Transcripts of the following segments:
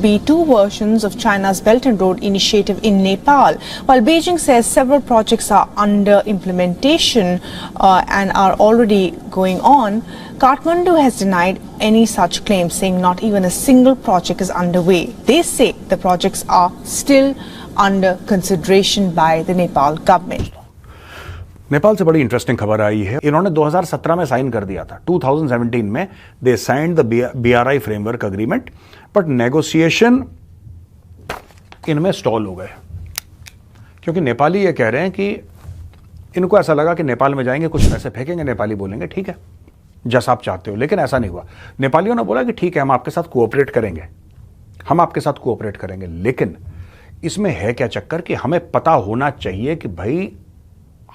Be two versions of China's Belt and Road Initiative in Nepal. While Beijing says several projects are under implementation and are already going on, Kathmandu has denied any such claims, saying not even a single project is underway. They say the projects are still under consideration by the Nepal government. Nepal से बड़ी interesting खबर आई है। इन्होंने 2017 में sign कर दिया था। 2017 में they signed the BRI framework agreement, but negotiation इनमें स्टॉल हो गए क्योंकि नेपाली ये कह रहे हैं कि इनको ऐसा लगा कि नेपाल में जाएंगे, कुछ पैसे फेंकेंगे, नेपाली बोलेंगे ठीक है जैसा आप चाहते हो, लेकिन ऐसा नहीं हुआ। नेपालियों ने बोला कि ठीक है हम आपके साथ कोऑपरेट करेंगे, लेकिन इसमें है क्या चक्कर कि हमें पता होना चाहिए कि भाई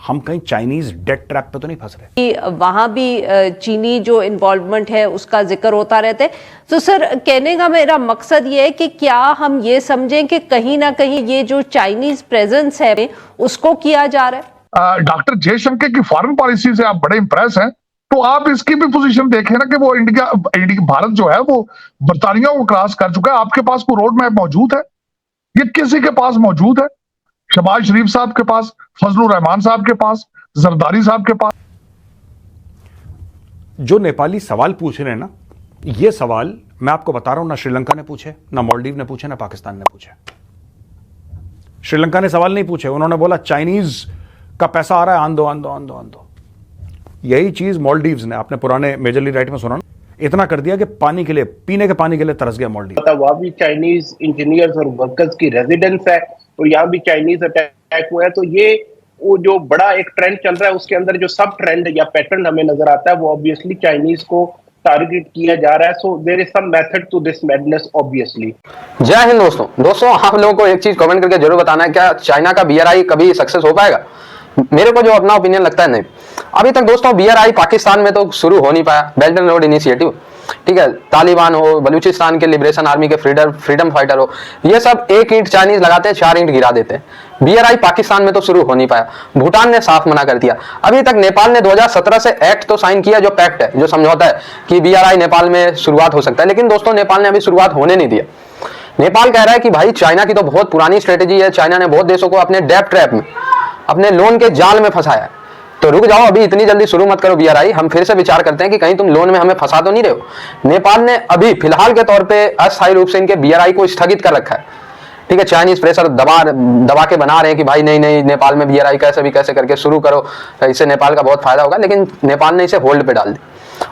हम कहीं चाइनीज डेट ट्रैप पे तो नहीं फंस रहे। वहां भी चीनी जो इन्वॉल्वमेंट है उसका जिक्र होता रहता है। तो सर कहने का मेरा मकसद ये है कि क्या हम ये समझें कि कहीं ना कहीं ये जो चाइनीज प्रेजेंस है उसको किया जा रहा है। डॉक्टर जयशंकर की फॉरेन पॉलिसी से आप बड़े इंप्रेस हैं, तो आप इसकी भी पोजीशन देखें ना कि वो इंडिया भारत जो है वो बर्तानिया को क्रॉस कर चुका है। आपके पास कोई रोड मैप मौजूद है? ये किसी के पास मौजूद है? शहबाज शरीफ साहब के पास, फजलुर रहमान साहब के पास, जरदारी साहब के पास। जो नेपाली सवाल पूछ रहे हैं ना, ये सवाल मैं आपको बता रहा हूं, ना श्रीलंका ने पूछे, ना मालदीव ने पूछे, ना पाकिस्तान ने पूछे। श्रीलंका ने सवाल नहीं पूछे, उन्होंने बोला चाइनीज का पैसा आ रहा है, आंदो। यही चीज मालदीव्स ने, आपने पुराने मेजरली राइट में सुना, इतना कर दिया कि पानी के लिए, पीने के पानी के लिए तरस गया मालदीव। वहां भी चाइनीज इंजीनियर्स और वर्कर्स की रेजिडेंस है और यहाँ भी चाइनीज अटैक हुआ है। तो ये वो जो बड़ा एक ट्रेंड चल रहा है उसके अंदर जो सब ट्रेंड या पैटर्न हमें नजर आता है वो ऑब्वियसली चाइनीज को टारगेट किया जा रहा है। So there is some method to this madness obviously. जय हिंद दोस्तों आप लोगों को एक चीज कमेंट करके जरूर बताना है, क्या चाइना का BRI कभी सक्सेस हो पाएगा? मेरे को जो अपना ओपिनियन लगता है नहीं। अभी तक दोस्तों BRI पाकिस्तान में तो शुरू हो नहीं पाया, बेल्ट एंड रोड इनिशिएटिव, ठीक है। तालिबान हो, बलूचिस्तान के लिबरेशन आर्मी के फ्रीडम फाइटर हो, ये सब एक ईंट चाइनीज लगाते हैं, 4 ईंट गिरा देते हैं। BRI पाकिस्तान में तो शुरू हो नहीं पाया। भूटान ने साफ मना कर दिया। अभी तक नेपाल ने 2017 से एक्ट तो साइन किया, जो पैक्ट है, जो समझौता है कि BRI नेपाल में शुरुआत हो सकता है, लेकिन दोस्तों नेपाल ने अभी शुरुआत होने नहीं दिया। नेपाल कह रहा है कि भाई चाइना की तो बहुत पुरानी स्ट्रेटेजी है, चाइना ने बहुत देशों को अपने डेब्ट ट्रैप में, अपने लोन के जाल में फंसाया है, तो रुक जाओ, अभी इतनी जल्दी शुरू मत करो BRI, हम फिर से विचार करते हैं कि कहीं तुम लोन में हमें फंसा तो नहीं रहे हो। नेपाल ने अभी फिलहाल के तौर पे अस्थायी रूप से इनके BRI को स्थगित कर रखा है, ठीक है। चाइनीज प्रेशर दबा के बना रहे हैं कि भाई नहीं नेपाल में BRI कैसे करके शुरू करो, इससे नेपाल का बहुत फायदा होगा, लेकिन नेपाल ने इसे होल्ड पे डाल दी।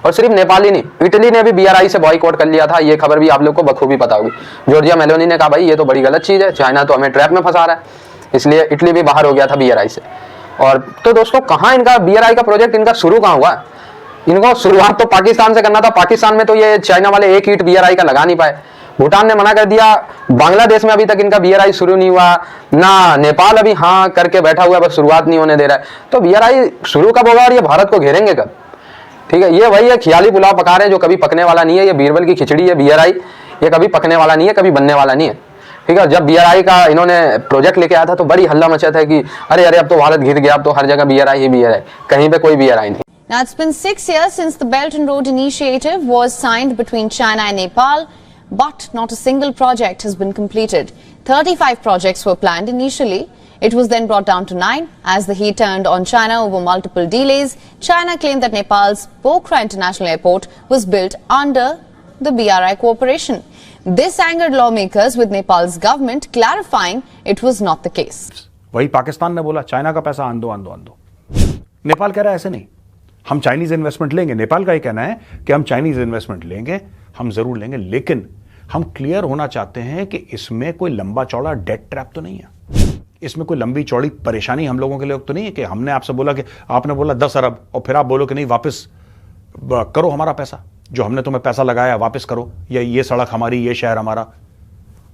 और सिर्फ नेपाल ही नहीं, इटली ने भी BRI से बॉयकॉट कर लिया था, ये खबर भी आप लोग को बखूबी पता होगी। जॉर्जिया मेलोनी ने कहा भाई ये तो बड़ी गलत चीज है, चाइना तो हमें ट्रैप में फंसा रहा है, इसलिए इटली भी बाहर हो गया था BRI से। और तो दोस्तों कहाँ इनका BRI का प्रोजेक्ट इनका शुरू कहाँ हुआ? इनको शुरुआत तो पाकिस्तान से करना था, पाकिस्तान में तो ये चाइना वाले एक ईंट BRI का लगा नहीं पाए। भूटान ने मना कर दिया, बांग्लादेश में अभी तक इनका BRI शुरू नहीं हुआ ना, नेपाल अभी हाँ करके बैठा हुआ है, बस शुरुआत नहीं होने दे रहा है। तो BRI शुरू कब होगा और ये भारत को घेरेंगे कब? ठीक है, ये वही है, ख्याली पुलाव पका रहे हैं जो कभी पकने वाला नहीं है। ये बीरबल की खिचड़ी है BRI, ये कभी पकने वाला नहीं है, कभी बनने वाला नहीं है, ठीक है। जब BRI का इन्होंने प्रोजेक्ट लेके आया था तो बड़ी हल्ला मचा था कि अरे अब तो भारत घिर गया, अब तो हर जगह BRI ही BRI, कहीं पे कोई BRI नहीं। Now it's been 6 years since the Belt and Road Initiative was signed between China and Nepal, but not a single project has been completed. 35 projects were planned initially. It was then brought down to 9 as the heat turned on China over multiple delays. China claimed that Nepal's Pokhara International Airport was built under the BRI cooperation. This angered lawmakers, with Nepal's government clarifying it was not the case. वही पाकिस्तान ने बोला China का पैसा आंदो। नेपाल कह रहा है ऐसे नहीं, हम चाइनीज इन्वेस्टमेंट लेंगे। नेपाल का ये कहना है कि हम चाइनीज इन्वेस्टमेंट लेंगे, हम जरूर लेंगे, लेकिन हम क्लियर होना चाहते हैं कि इसमें कोई लंबा चौड़ा डेट ट्रैप तो नहीं है, इसमें कोई लंबी चौड़ी परेशानी हम लोगों के लिए तो नहीं है कि हमने आपसे बोला कि आपने बोला 10 अरब और फिर आप बोलो कि नहीं वापस करो हमारा पैसा, जो हमने तुम्हें पैसा लगाया वापस करो, या ये सड़क हमारी, ये शहर हमारा,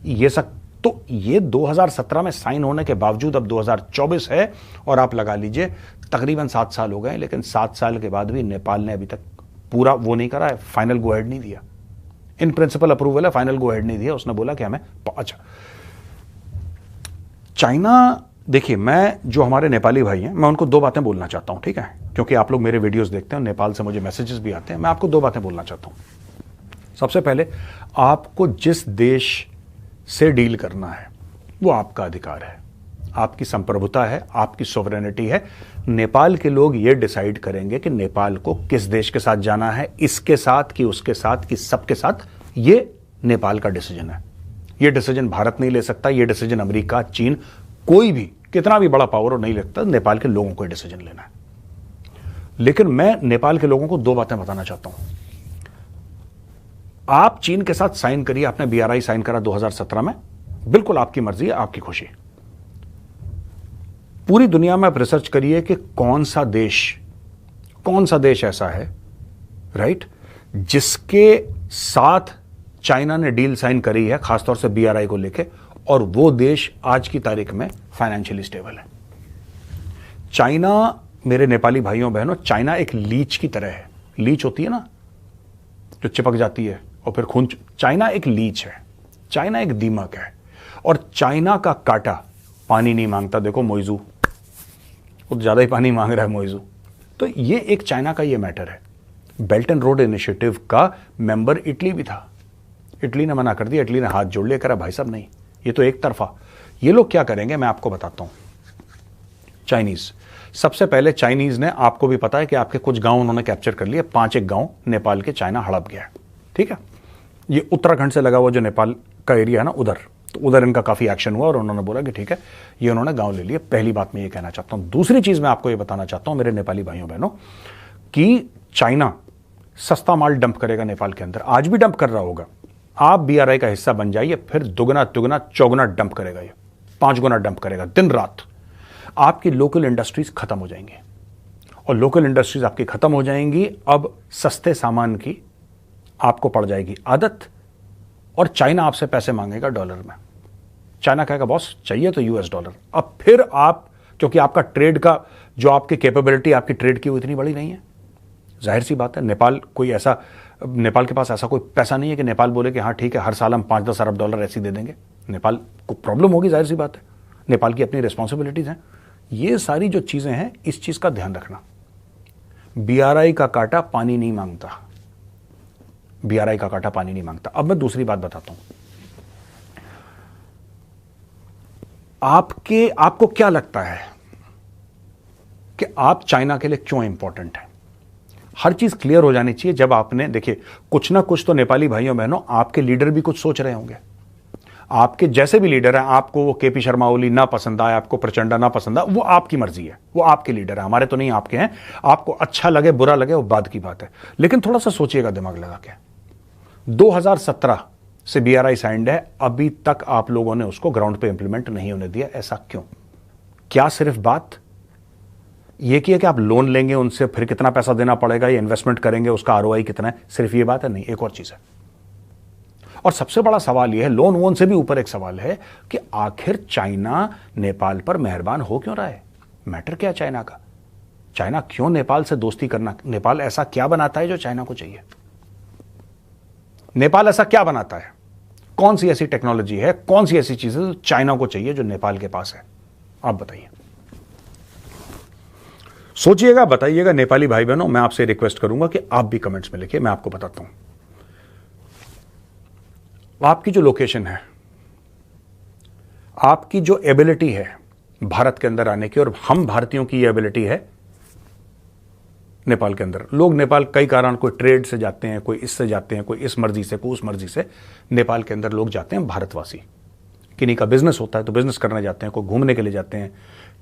ये सब। तो ये 2017 में साइन होने के बावजूद अब 2024 है और आप लगा लीजिए तकरीबन 7 साल हो गए, लेकिन 7 साल के बाद भी नेपाल ने अभी तक पूरा वो नहीं करा है, फाइनल गो हेड नहीं दिया। इन प्रिंसिपल अप्रूवल है, फाइनल गो हेड नहीं दिया। उसने बोला कि हमें अच्छा चाइना, देखिए मैं जो हमारे नेपाली भाई हैं मैं उनको 2 बातें बोलना चाहता हूं, ठीक है, क्योंकि आप लोग मेरे वीडियोस देखते हैं, नेपाल से मुझे मैसेजेस भी आते हैं। मैं आपको 2 बातें बोलना चाहता हूं। सबसे पहले, आपको जिस देश से डील करना है वो आपका अधिकार है, आपकी संप्रभुता है, आपकी सोवरेनिटी है। नेपाल के लोग ये डिसाइड करेंगे कि नेपाल को किस देश के साथ जाना है, इसके साथ कि उसके साथ कि सबके साथ। ये नेपाल का डिसीजन है। ये डिसीजन भारत नहीं ले सकता, ये डिसीजन अमेरिका, चीन, कोई भी कितना भी बड़ा पावर हो नहीं लगता। नेपाल के लोगों को डिसीजन लेना है। लेकिन मैं नेपाल के लोगों को दो बातें बताना चाहता हूं। आप चीन के साथ साइन करिए, आपने BRI साइन करा 2017 में, बिल्कुल आपकी मर्जी है, आपकी खुशी। पूरी दुनिया में आप रिसर्च करिए कि कौन सा देश ऐसा है, राइट, जिसके साथ चाइना ने डील साइन करी है, खासतौर से BRI को लेके, और वो देश आज की तारीख में फाइनेंशियली स्टेबल है। चाइना, मेरे नेपाली भाइयों बहनों, चाइना एक लीच की तरह है। लीच होती है ना जो चिपक जाती है और फिर खून। चाइना एक लीच है, चाइना एक दीमक है, और चाइना का कांटा पानी नहीं मांगता। देखो मोइजू, वो तो ज्यादा ही पानी मांग रहा है मोइजू। तो ये एक चाइना का ये मैटर है। बेल्ट एंड रोड इनिशिएटिव का मेंबर इटली भी था। इटली ने मना कर दिया, इटली ने हाथ जोड़ लिया, करा भाई साहब नहीं, ये तो एक तरफा। ये लोग क्या करेंगे मैं आपको बताता हूं। चाइनीज, सबसे पहले चाइनीज ने, आपको भी पता है कि आपके कुछ गांव उन्होंने कैप्चर कर लिए, 5 गांव नेपाल के चाइना हड़प गया है, ठीक है। ये उत्तराखंड से लगा हुआ जो नेपाल का एरिया है ना, उधर, तो उधर इनका काफी एक्शन हुआ और उन्होंने बोला कि ठीक है, ये उन्होंने गांव ले लिए। पहली बात मैं ये कहना चाहता हूं। दूसरी चीज मैं आपको ये बताना चाहता हूं मेरे नेपाली भाइयों बहनों, कि चाइना सस्ता माल डंप करेगा नेपाल के अंदर, आज भी डंप कर रहा होगा। आप BRI का हिस्सा बन जाइए, फिर दुगना तिगुना चौगुना डंप करेगा, ये 5 गुना डंप करेगा दिन रात। आपकी लोकल इंडस्ट्रीज खत्म हो जाएंगी, और लोकल इंडस्ट्रीज आपकी खत्म हो जाएंगी। अब सस्ते सामान की आपको पड़ जाएगी आदत, और चाइना आपसे पैसे मांगेगा डॉलर में। चाइना कहेगा बॉस चाहिए तो US डॉलर। अब फिर आप, क्योंकि आपका ट्रेड का जो आपकी कैपेबिलिटी आपकी ट्रेड की वो इतनी बड़ी नहीं है, जाहिर सी बात है। नेपाल के पास ऐसा कोई पैसा नहीं है कि नेपाल बोले कि हाँ ठीक है, हर साल हम 5-10 अरब डॉलर ऐसे दे देंगे। नेपाल को प्रॉब्लम होगी, जाहिर सी बात है। नेपाल की अपनी रिस्पॉन्सिबिलिटीज हैं। ये सारी जो चीजें हैं, इस चीज का ध्यान रखना। BRI का कांटा पानी नहीं मांगता, BRI का कांटा पानी नहीं मांगता। अब मैं दूसरी बात बताता हूं। आपको क्या लगता है कि आप चाइना के लिए क्यों इंपॉर्टेंट है? हर चीज क्लियर हो जानी चाहिए। जब आपने, देखिए, कुछ ना कुछ तो नेपाली भाइयों बहनों, आपके लीडर भी कुछ सोच रहे होंगे। आपके जैसे भी लीडर हैं, आपको वो KP शर्मा ओली ना पसंद आए, आपको प्रचंडा ना पसंद आए, वो आपकी मर्जी है, वो आपके लीडर है, हमारे तो नहीं, आपके हैं। आपको अच्छा लगे बुरा लगे वो बाद की बात है, लेकिन थोड़ा सा सोचिएगा दिमाग लगा के। 2017 से BRI साइंड है, अभी तक आप लोगों ने उसको ग्राउंड पे इंप्लीमेंट नहीं होने दिया। ऐसा क्यों? क्या सिर्फ बात ये की है कि आप लोन लेंगे उनसे, फिर कितना पैसा देना पड़ेगा, ये इन्वेस्टमेंट करेंगे, उसका ROI कितना है, सिर्फ ये बात है? नहीं, एक और चीज है। और सबसे बड़ा सवाल यह है, लोन वोन से भी ऊपर एक सवाल है कि आखिर चाइना नेपाल पर मेहरबान हो क्यों रहा है? मैटर क्या है चाइना का? चाइना क्यों नेपाल से दोस्ती करना? नेपाल ऐसा क्या बनाता है जो चाइना को चाहिए? नेपाल ऐसा क्या बनाता है? कौन सी ऐसी टेक्नोलॉजी है, कौन सी ऐसी चीजें जो चाइना को चाहिए जो नेपाल के पास है? आप बताइए, सोचिएगा, बताइएगा। नेपाली भाई बहनों, मैं आपसे रिक्वेस्ट करूंगा कि आप भी कमेंट्स में लिखिए। मैं आपको बताता हूं, आपकी जो लोकेशन है, आपकी जो एबिलिटी है भारत के अंदर आने की, और हम भारतीयों की ये एबिलिटी है नेपाल के अंदर। लोग नेपाल कई कारण, कोई ट्रेड से जाते हैं, कोई इससे जाते हैं, कोई इस मर्जी से, कोई उस मर्जी से नेपाल के अंदर लोग जाते हैं। भारतवासी, किन्हीं का बिजनेस होता है तो बिजनेस करने जाते हैं, कोई घूमने के लिए जाते हैं,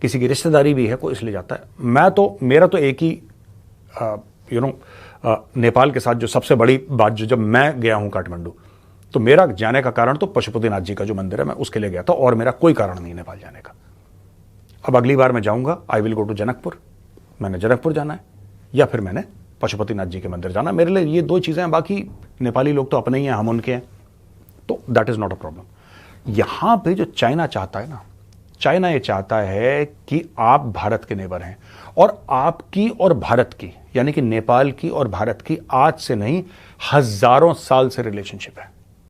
किसी की रिश्तेदारी भी है, कोई इसलिए जाता है। मेरा तो एक ही नेपाल के साथ जो सबसे बड़ी बात, जब मैं गया हूं काठमांडू, तो मेरा जाने का कारण तो पशुपतिनाथ जी का जो मंदिर है, मैं उसके लिए गया था, और मेरा कोई कारण नहीं नेपाल जाने का। अब अगली बार मैं जाऊंगा, I will go to Janakpur. मैंने जनकपुर जाना है, या फिर मैंने पशुपतिनाथ जी के मंदिर जाना। मेरे लिए ये दो चीजें हैं। बाकी नेपाली लोग तो अपने ही हैं, हम उनके हैं, तो that is not a problem. यहां पे जो चाइना चाहता है ना, चाइना ये चाहता है कि आप भारत के नेबर हैं, और आपकी और भारत की, यानी कि नेपाल की और भारत की आज से नहीं, हजारों साल से रिलेशनशिप है।